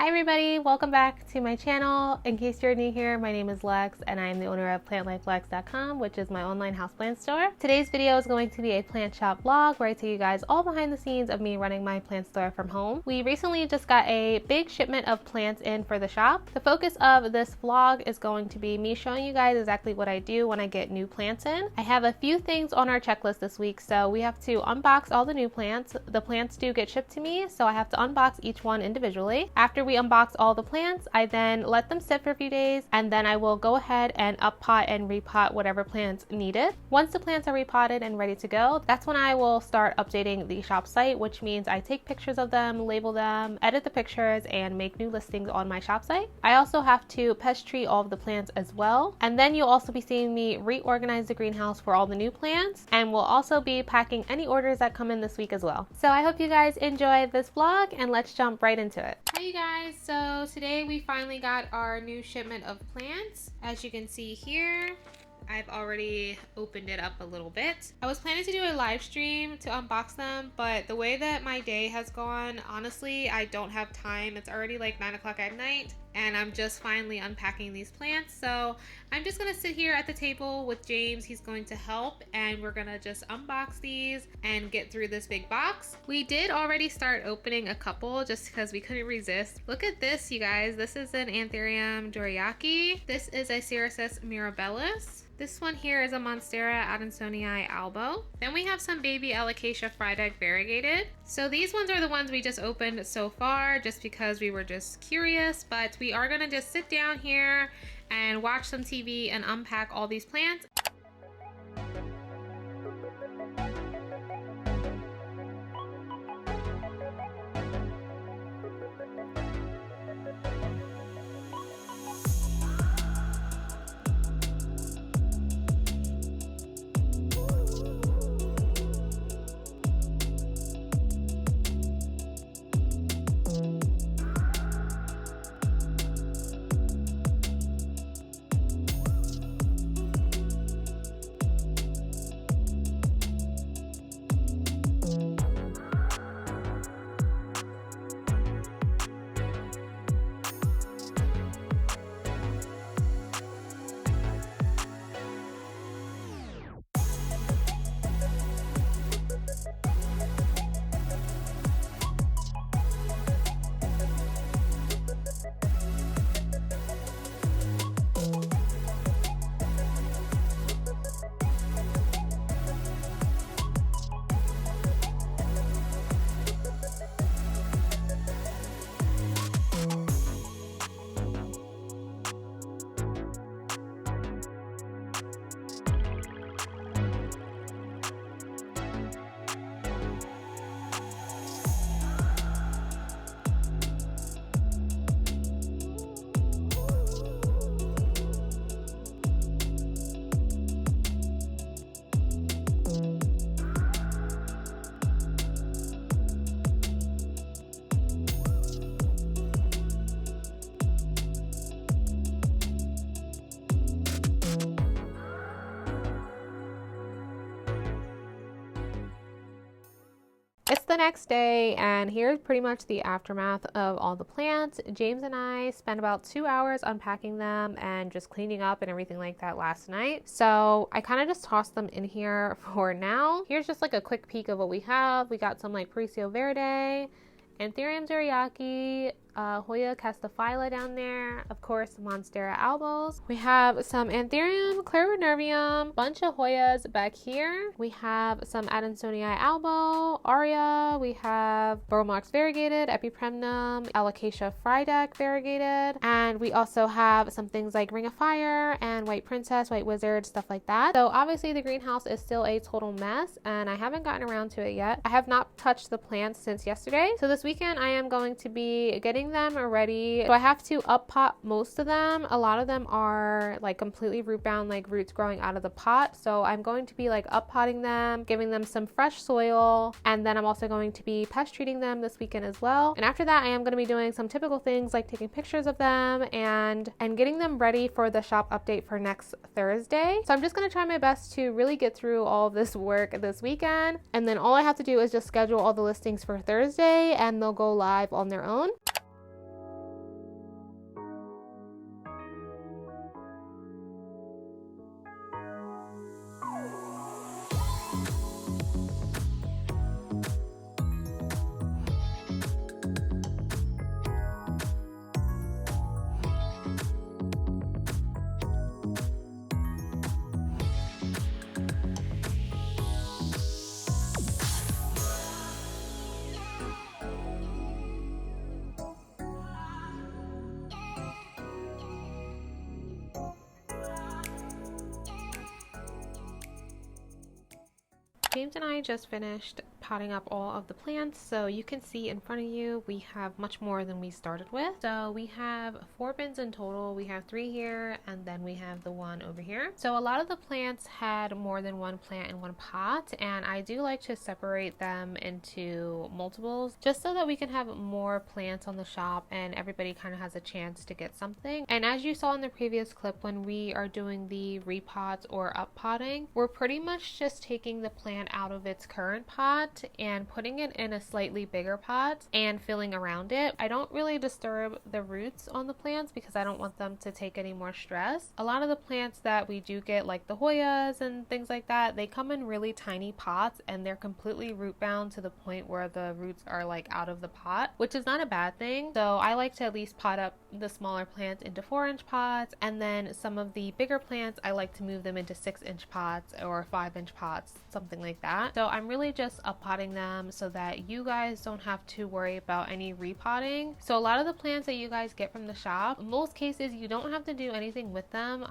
everybody, welcome back to my channel. In case you're new here, my name is Lex and I am the owner of plantlifelex.com, which is my online houseplant store. Today's video is going to be a plant shop vlog where I take you guys all behind the scenes of me running my plant store from home. We recently just got a big shipment of plants in for the shop. The focus of this vlog is going to be me showing you guys exactly what I do when I get new plants in. I have a few things on our checklist this week, so we have to unbox all the new plants. The plants do get shipped to me, so I have to unbox each one individually. After we unbox all the plants, I then let them sit for a few days, and then I will go ahead and up pot and repot whatever plants needed. Once the plants are repotted and ready to go, that's when I will start updating the shop site, which means I take pictures of them, label them, edit the pictures, and make new listings on my shop site. I also have to pest treat all of the plants as well, and then you'll also be seeing me reorganize the greenhouse for all the new plants, and we'll also be packing any orders that come in this week as well. So I hope you guys enjoy this vlog, and let's jump right into it. Hi you guys, so today we finally got our new shipment of plants. As you can see here, I've already opened it up a little bit. I was planning to do a live stream to unbox them, but the way that my day has gone, honestly, I don't have time. It's already like 9 o'clock at night and I'm just finally unpacking these plants. So I'm just gonna sit here at the table with James. He's going to help and we're gonna just unbox these and get through this big box. We did already start opening a couple just because we couldn't resist. Look at this, you guys. This is an anthurium dorayaki. This is a Cereus mirabilis. This one here is a Monstera adansonii albo. Then we have some baby alocasia fried egg variegated. So these ones are the ones we just opened so far just because we were just curious, but we are gonna just sit down here and watch some TV and unpack all these plants. It's the next day and here's pretty much the aftermath of all the plants. James and I spent about 2 hours unpacking them and just cleaning up and everything like that last night. So I kind of just tossed them in here for now. Here's just like a quick peek of what we have. We got some like Paraiso verde, anthurium dorayaki, Hoya castophila down there, of course Monstera albos. We have some anthurium clarinervium, bunch of Hoyas back here. We have some adansonii albo, aria. We have Boromox variegated, epipremnum, alocasia fried egg variegated, and we also have some things like ring of fire and white princess, white wizard, stuff like that. So obviously the greenhouse is still a total mess and I haven't gotten around to it yet. I have not touched the plants since yesterday, so this weekend I am going to be getting them already. So I have to up pot most of them. A lot of them are like completely root bound, like roots growing out of the pot. So I'm going to be like up potting them, giving them some fresh soil, and then I'm also going to be pest treating them this weekend as well. And after that I am going to be doing some typical things like taking pictures of them and getting them ready for the shop update for next Thursday. So I'm just going to try my best to really get through all of this work this weekend, and then all I have to do is just schedule all the listings for Thursday and they'll go live on their own. James and I just finished potting up all of the plants, so you can see in front of you we have much more than we started with. So we have 4 bins in total. We have 3 here and then we have the one over here. So a lot of the plants had more than one plant in one pot, and I do like to separate them into multiples just so that we can have more plants on the shop and everybody kind of has a chance to get something. And as you saw in the previous clip, when we are doing the repots or up potting, we're pretty much just taking the plant out of its current pot and putting it in a slightly bigger pot and filling around it. I don't really disturb the roots on the plants because I don't want them to take any more stress. A lot of the plants that we do get, like the Hoyas and things like that, they come in really tiny pots and they're completely root bound to the point where the roots are like out of the pot, which is not a bad thing. So I like to at least pot up the smaller plants into 4-inch pots, and then some of the bigger plants I like to move them into 6-inch pots or 5-inch pots, something like that. So I'm really just up potting them so that you guys don't have to worry about any repotting. So a lot of the plants that you guys get from the shop, in most cases you don't have to do anything with them.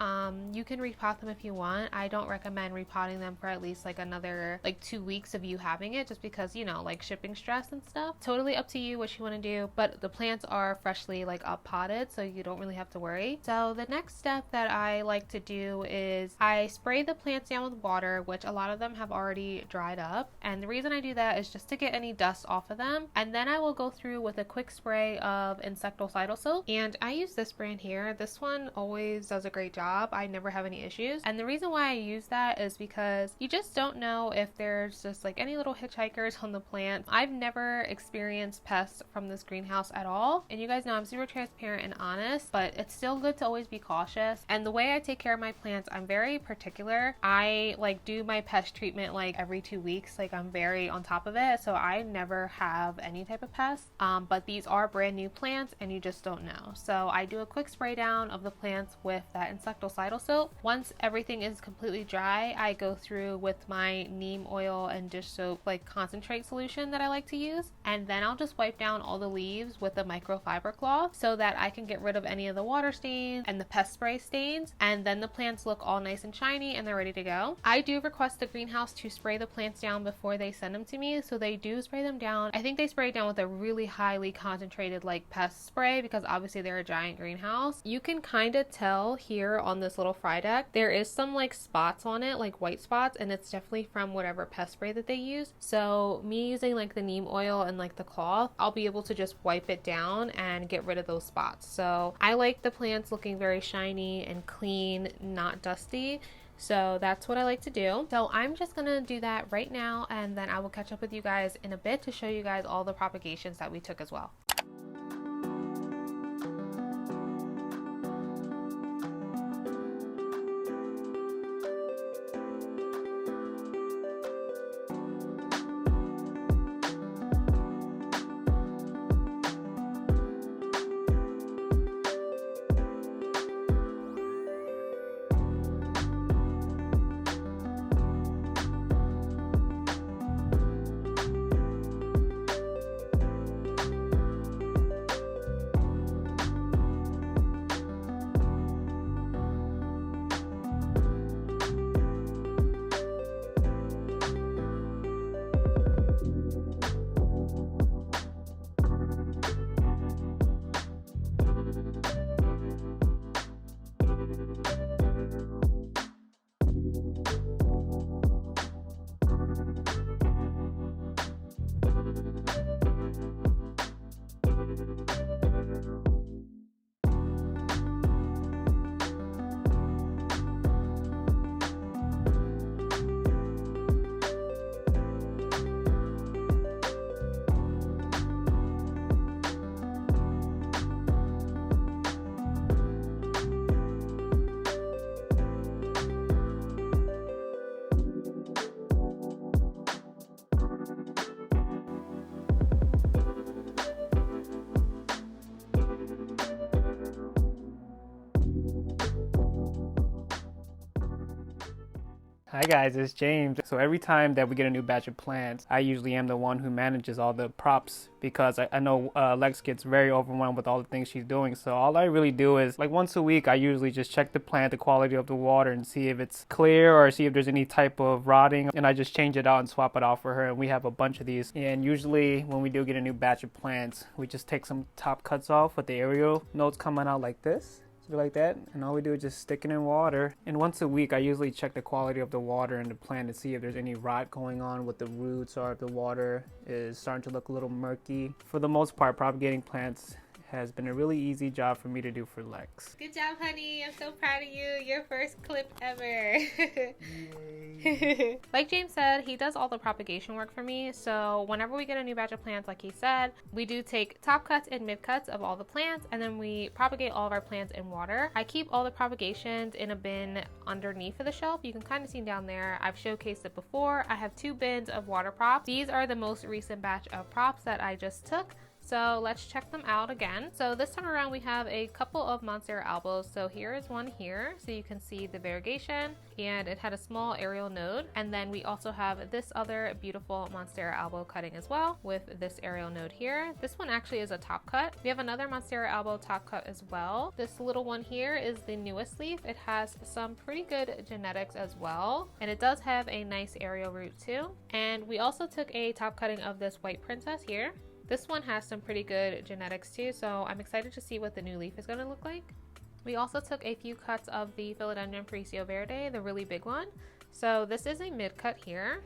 You can repot them if you want. I don't recommend repotting them for at least like another 2 weeks of you having it, just because, you know, like shipping stress and stuff. Totally up to you what you want to do, but the plants are freshly like up potted, so you don't really have to worry. So the next step that I like to do is I spray the plants down with water, which a lot of them have already dried up, and the reason I do that is just to get any dust off of them. And then I will go through with a quick spray of insecticidal soap, and I use this brand here. This one always does a great job. I never have any issues, and the reason why I use that is because you just don't know if there's just like any little hitchhikers on the plants. I've never experienced pests from this greenhouse at all, and you guys know I'm super transparent and honest, but it's still good to always be cautious. And the way I take care of my plants, I'm very particular. I like do my pest treatment like every 2 weeks. Like I'm very on top of it, so I never have any type of pest. But these are brand new plants and you just don't know. So I do a quick spray down of the plants with that insecticidal soap. Once everything is completely dry, I go through with my neem oil and dish soap like concentrate solution that I like to use, and then I'll just wipe down all the leaves with a microfiber cloth so that I can get rid of any of the water stains and the pest spray stains, and then the plants look all nice and shiny and they're ready to go. I do request the greenhouse to spray the plants down before they send them to me, so they do spray them down. I think they spray down with a really highly concentrated like pest spray because obviously they're a giant greenhouse. You can kind of tell here on this little fry deck there is some like spots on it, like white spots, and it's definitely from whatever pest spray that they use. So me using like the neem oil and like the cloth, I'll be able to just wipe it down and get rid of those spots. So I like the plants looking very shiny and clean, not dusty. So that's what I like to do. So I'm just gonna do that right now, and then I will catch up with you guys in a bit to show you guys all the propagations that we took as well. Hi guys, it's James. So every time that we get a new batch of plants, I usually am the one who manages all the props because I know Lex gets very overwhelmed with all the things she's doing. So all I really do is like once a week, I usually just check the plant, the quality of the water, and see if it's clear or see if there's any type of rotting. And I just change it out and swap it out for her. And we have a bunch of these. And usually when we do get a new batch of plants, we just take some top cuts off with the aerial notes coming out like this. Like that, and all we do is just stick it in water. And once a week I usually check the quality of the water in the plant to see if there's any rot going on with the roots or if the water is starting to look a little murky. For the most part, propagating plants has been a really easy job for me to do for Lex. Good job, honey. I'm so proud of you. Your first clip ever. Like James said, he does all the propagation work for me. So whenever we get a new batch of plants, like he said, we do take top cuts and mid cuts of all the plants, and then we propagate all of our plants in water. I keep all the propagations in a bin underneath of the shelf. You can kind of see down there. I've showcased it before. I have 2 bins of water props. These are the most recent batch of props that I just took. So let's check them out again. So this time around we have a couple of Monstera albos. So here is one here, so you can see the variegation, and it had a small aerial node. And then we also have this other beautiful Monstera albo cutting as well with this aerial node here. This one actually is a top cut. We have another Monstera albo top cut as well. This little one here is the newest leaf. It has some pretty good genetics as well, and it does have a nice aerial root too. And we also took a top cutting of this white princess here. This one has some pretty good genetics too, so I'm excited to see what the new leaf is going to look like. We also took a few cuts of the philodendron verde, the really big one. So this is a mid cut here,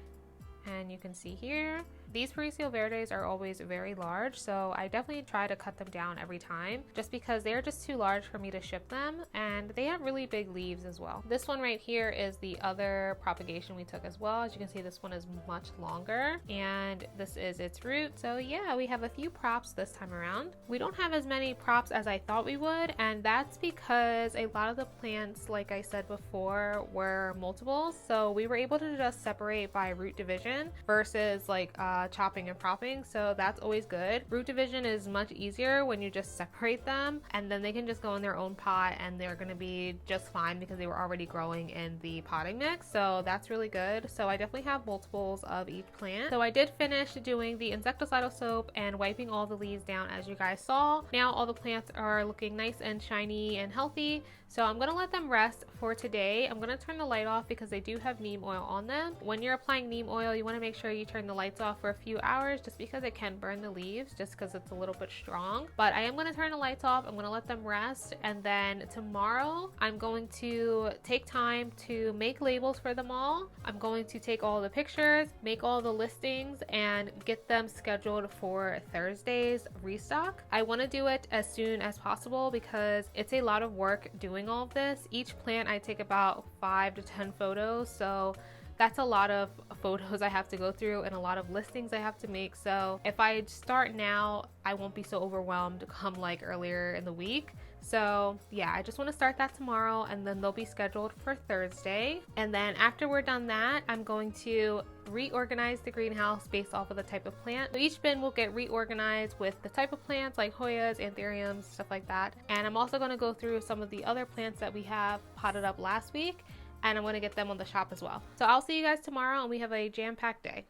and you can see here. These verdes are always very large, so I definitely try to cut them down every time just because they're just too large for me to ship them, and they have really big leaves as well. This one right here is the other propagation we took as well. As you can see, this one is much longer, and this is its root. So yeah, we have a few props this time around. We don't have as many props as I thought we would, and that's because a lot of the plants, like I said before, were multiples, so we were able to just separate by root division versus like chopping and propping, so that's always good. Root division is much easier when you just separate them, and then they can just go in their own pot and they're going to be just fine because they were already growing in the potting mix, so that's really good. So I definitely have multiples of each plant. So I did finish doing the insecticidal soap and wiping all the leaves down, as you guys saw. Now all the plants are looking nice and shiny and healthy, so I'm gonna let them rest for today. I'm gonna turn the light off because they do have neem oil on them. When you're applying neem oil, you want to make sure you turn the lights off for a few hours just because it can burn the leaves, just because it's a little bit strong. But I am gonna turn the lights off. I'm gonna let them rest, and then tomorrow I'm going to take time to make labels for them all. I'm going to take all the pictures, make all the listings, and get them scheduled for Thursday's restock. I want to do it as soon as possible because it's a lot of work doing all of this. Each plant I take about 5 to 10 photos, so that's a lot of photos I have to go through and a lot of listings I have to make. So if I start now, I won't be so overwhelmed come like earlier in the week. So yeah, I just want to start that tomorrow, and then they'll be scheduled for Thursday. And then after we're done that, I'm going to reorganize the greenhouse based off of the type of plant. So each bin will get reorganized with the type of plants like Hoyas, anthuriums, stuff like that. And I'm also going to go through some of the other plants that we have potted up last week, and I'm going to get them on the shop as well. So I'll see you guys tomorrow, and we have a jam-packed day.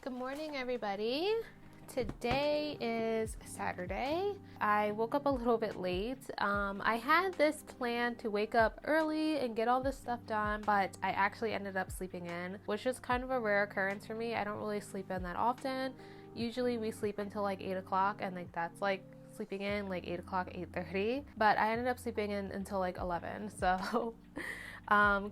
Good morning, everybody. Today is Saturday. I woke up a little bit late. I had this plan to wake up early and get all this stuff done, but I actually ended up sleeping in, which is kind of a rare occurrence for me. I don't really sleep in that often. Usually we sleep until like 8 o'clock, and like that's like sleeping in like 8 o'clock, 8:30, but I ended up sleeping in until like 11, so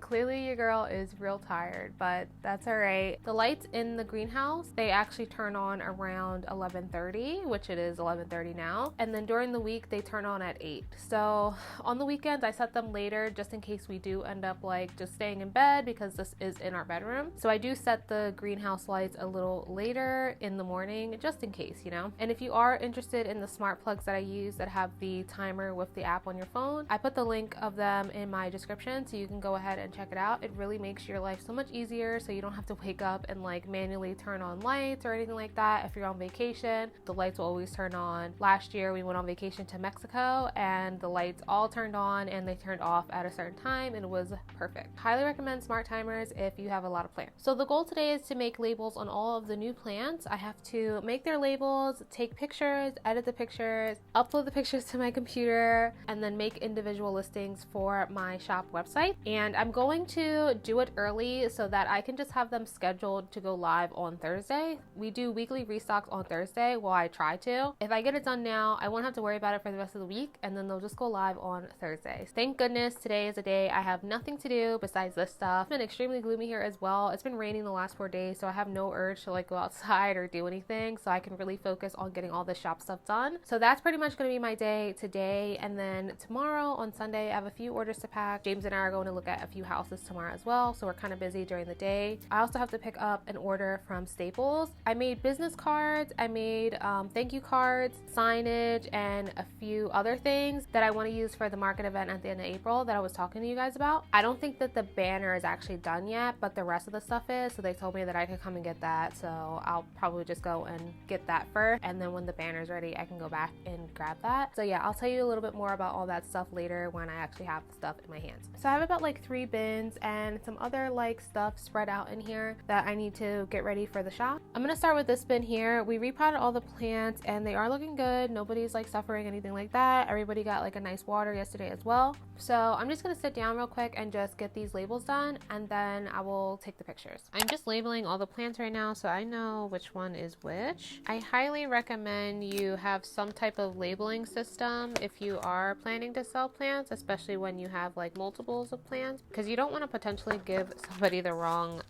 clearly your girl is real tired, but that's all right. The lights in the greenhouse, they actually turn on around 11:30, which it is 11:30 now, and then during the week they turn on at 8. So on the weekends I set them later just in case we do end up like just staying in bed, because this is in our bedroom. So I do set the greenhouse lights a little later in the morning just in case, you know. And if you are interested in the smart plugs that I use that have the timer with the app on your phone, I put the link of them in my description so you can go ahead and check it out. It really makes your life so much easier, so you don't have to wake up and like manually turn on lights or anything like that. If you're on vacation, the lights will always turn on. Last year we went on vacation to Mexico and the lights all turned on and they turned off at a certain time, and it was perfect. Highly recommend smart timers if you have a lot of plants. So the goal today is to make labels on all of the new plants. I have to make their labels, take pictures, edit the pictures, upload the pictures to my computer, and then make individual listings for my shop website. And I'm going to do it early so that I can just have them scheduled to go live on Thursday. We do weekly restocks on Thursday. Well, I try to. If I get it done now, I won't have to worry about it for the rest of the week, and then they'll just go live on Thursdays. Thank goodness today is a day I have nothing to do besides this stuff. It's been extremely gloomy here as well. It's been raining the last 4 days, so I have no urge to like go outside or do anything, so I can really focus on getting all the shop stuff done. So that's pretty much going to be my day today, and then tomorrow on Sunday I have a few orders to pack. James and I are going to look at a few houses tomorrow as well, so we're kind of busy during the day. I also have to pick up an order from Staples. I made business cards, I made thank you cards, signage, and a few other things that I want to use for the market event at the end of April that I was talking to you guys about. I don't think that the banner is actually done yet, but the rest of the stuff is, so they told me that I could come and get that, so I'll probably just go and get that first, and then when the banner's ready I can go back and grab that. So yeah, I'll tell you a little bit more about all that stuff later when I actually have the stuff in my hands. So I have about like 3 bins and some other like stuff spread out in here that I need to get ready for the shop. I'm gonna start with this bin here. We repotted all the plants and they are looking good. Nobody's like suffering anything like that. Everybody got like a nice water yesterday as well. So I'm just gonna sit down real quick and just get these labels done, and then I will take the pictures. I'm just labeling all the plants right now so I know which one is which. I highly recommend you have some type of labeling system if you are planning to sell plants, especially when you have like multiples of plants, because you don't want to potentially give somebody the wrong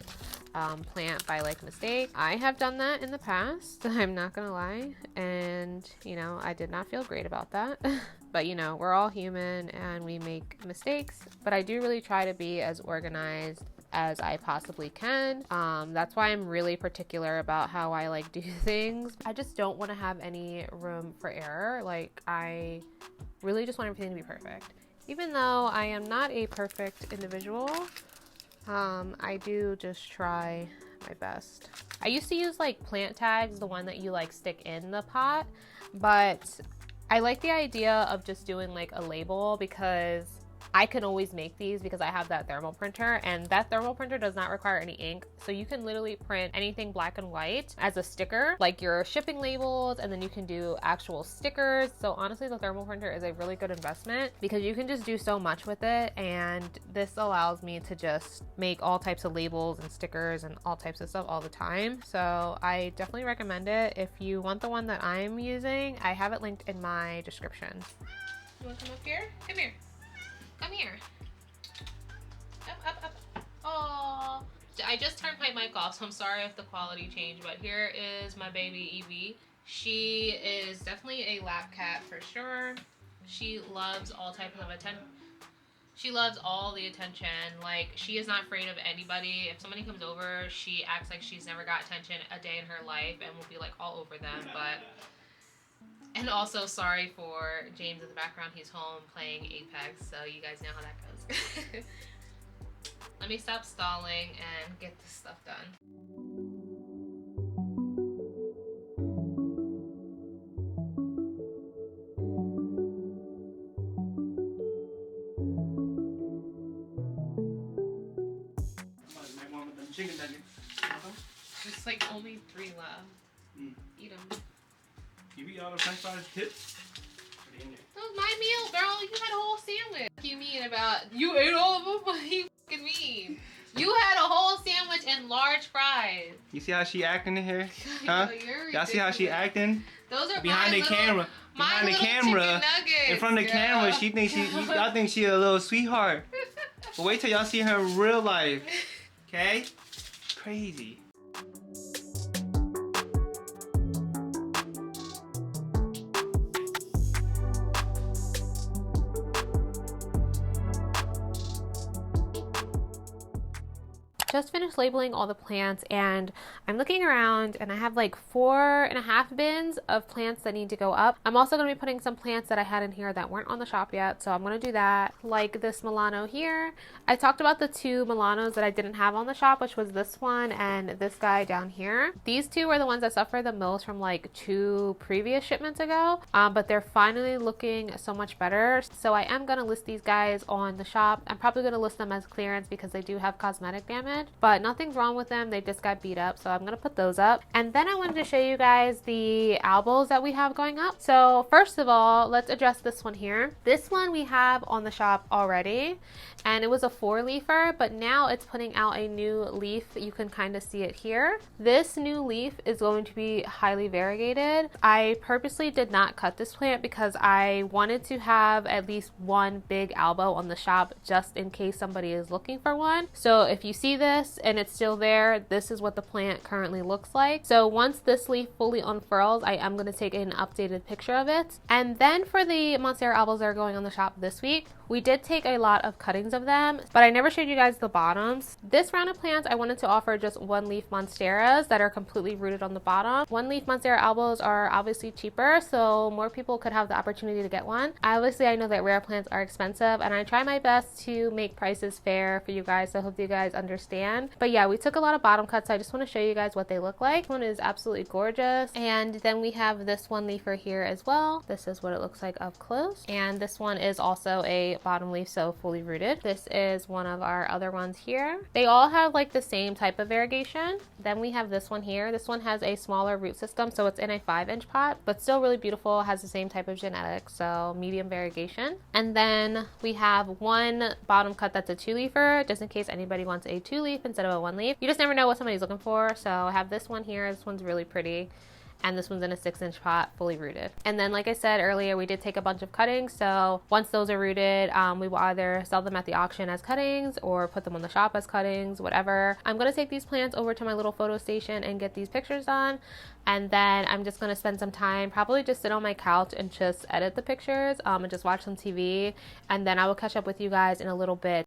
plant by like mistake. I have done that in the past, I'm not gonna lie, and you know, I did not feel great about that. But you know, we're all human and we make mistakes, but I do really try to be as organized as I possibly can. That's why I'm really particular about how I like do things. I just don't want to have any room for error. Like, I really just want everything to be perfect. Even though I am not a perfect individual, I do just try my best. I used to use like plant tags, the one that you like stick in the pot, but I like the idea of just doing like a label because I can always make these because I have that thermal printer, and that thermal printer does not require any ink. So you can literally print anything black and white as a sticker, like your shipping labels, and then you can do actual stickers. So honestly, the thermal printer is a really good investment because you can just do so much with it. And this allows me to just make all types of labels and stickers and all types of stuff all the time. So I definitely recommend it. If you want the one that I'm using, I have it linked in my description. You want to come up here? Come here. Come here. Up. Oh, I just turned my mic off, so I'm sorry if the quality changed, but here is my baby Evie. She is definitely a lap cat for sure. She loves all types of attention. She loves all the attention. Like, she is not afraid of anybody. If somebody comes over, she acts like she's never got attention a day in her life and will be like all over them. And also, sorry for James in the background. He's home playing Apex, so you guys know how that goes. Let me stop stalling and get this stuff done. Chicken nuggets. There's like only 3 left. Eat them. You eat all the french fries tips? That was my meal, girl. You had a whole sandwich. What do you mean about you ate all of them? What do you fucking mean? You had a whole sandwich and large fries. You see how she acting in here? Huh? Y'all see how she acting? Those are behind the camera. Behind the camera. In front of the camera, she thinks y'all think she a little sweetheart. But wait till y'all see her in real life. Okay? Crazy. just finished labeling all the plants and I'm looking around and I have like 4.5 bins of plants that need to go up. I'm also going to be putting some plants that I had in here that weren't on the shop yet, so I'm going to do that. Like this Milano here. I talked about the 2 Milanos that I didn't have on the shop, which was this one and this guy down here. These 2 were the ones that suffered the most from like 2 previous shipments ago, but they're finally looking so much better. So I am going to list these guys on the shop. I'm probably going to list them as clearance because they do have cosmetic damage, but nothing's wrong with them. They just got beat up, so I'm going to put those up. And then I wanted to show you guys the albos that we have going up. So first of all, let's address this one here. This one we have on the shop already, and it was a 4-leafer, but now it's putting out a new leaf. You can kind of see it here. This new leaf is going to be highly variegated. I purposely did not cut this plant because I wanted to have at least one big albo on the shop just in case somebody is looking for one. So if you see this and it's still there, this is what the plant currently looks like. So once this leaf fully unfurls, I am going to take an updated picture of it. And then for the Monstera albos that are going on the shop this week, we did take a lot of cuttings of them, but I never showed you guys the bottoms. This round of plants, I wanted to offer just 1-leaf Monsteras that are completely rooted on the bottom. 1-leaf Monstera albos are obviously cheaper, so more people could have the opportunity to get one. Obviously, I know that rare plants are expensive, and I try my best to make prices fair for you guys, so I hope you guys understand. But yeah, we took a lot of bottom cuts, so I just want to show you guys what they look like. This one is absolutely gorgeous. And then we have this 1-leafer here as well. This is what it looks like up close. And this one is also a bottom leaf, so fully rooted. This is one of our other ones here. They all have like the same type of variegation. Then we have this one here. This one has a smaller root system, so it's in a 5-inch pot, but still really beautiful. Has the same type of genetics, so medium variegation. And then we have one bottom cut that's a 2-leafer, just in case anybody wants a 2-leaf instead of a 1-leaf. You just never know what somebody's looking for. So I have this one here. This one's really pretty. And this one's in a 6-inch pot, fully rooted. And then, like I said earlier, we did take a bunch of cuttings. So once those are rooted, we will either sell them at the auction as cuttings or put them on the shop as cuttings, whatever. I'm gonna take these plants over to my little photo station and get these pictures done. And then I'm just gonna spend some time, probably just sit on my couch and just edit the pictures and just watch some TV. And then I will catch up with you guys in a little bit.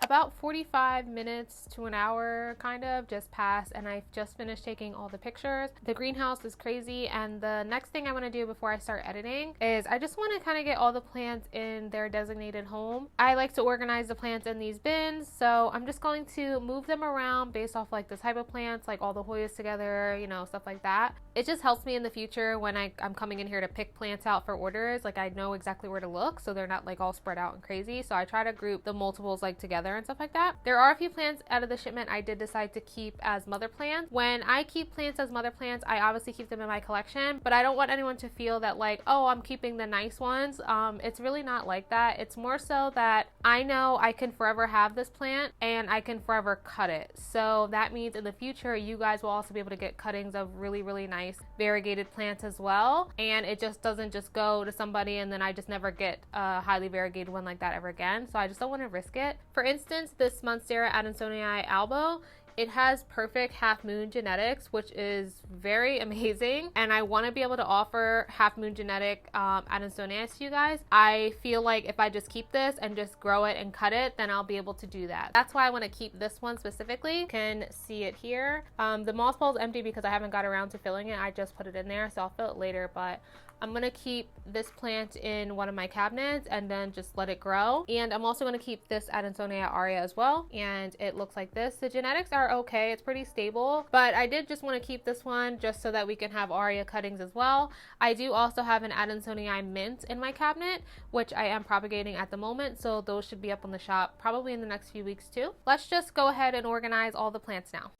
About 45 minutes to an hour kind of just passed, and I've just finished taking all the pictures. The greenhouse is crazy, and the next thing I want to do before I start editing is I just want to kind of get all the plants in their designated home. I like to organize the plants in these bins, so I'm just going to move them around based off like the type of plants, like all the Hoyas together, you know, stuff like that. It just helps me in the future when I'm coming in here to pick plants out for orders. Like I know exactly where to look, so they're not like all spread out and crazy. So I try to group the multiples like together and stuff like that. There are a few plants out of the shipment I did decide to keep as mother plants. When I keep plants as mother plants, I obviously keep them in my collection, but I don't want anyone to feel that like, oh, I'm keeping the nice ones. It's really not like that. It's more so that I know I can forever have this plant and I can forever cut it. So that means in the future, you guys will also be able to get cuttings of really, really nice variegated plants as well. And it just doesn't just go to somebody and then I just never get a highly variegated one like that ever again. So I just don't want to risk it. For instance, this Monstera adansonii albo, it has perfect half moon genetics, which is very amazing. And I want to be able to offer half moon genetic adansonii to you guys. I feel like if I just keep this and just grow it and cut it, then I'll be able to do that. That's why I want to keep this one specifically. You can see it here. The moss ball is empty because I haven't got around to filling it. I just put it in there, so I'll fill it later, but I'm going to keep this plant in one of my cabinets and then just let it grow. And I'm also going to keep this Adansonia aria as well. And it looks like this. The genetics are okay. It's pretty stable. But I did just want to keep this one just so that we can have aria cuttings as well. I do also have an Adansonii mint in my cabinet, which I am propagating at the moment. So those should be up on the shop probably in the next few weeks too. Let's just go ahead and organize all the plants now.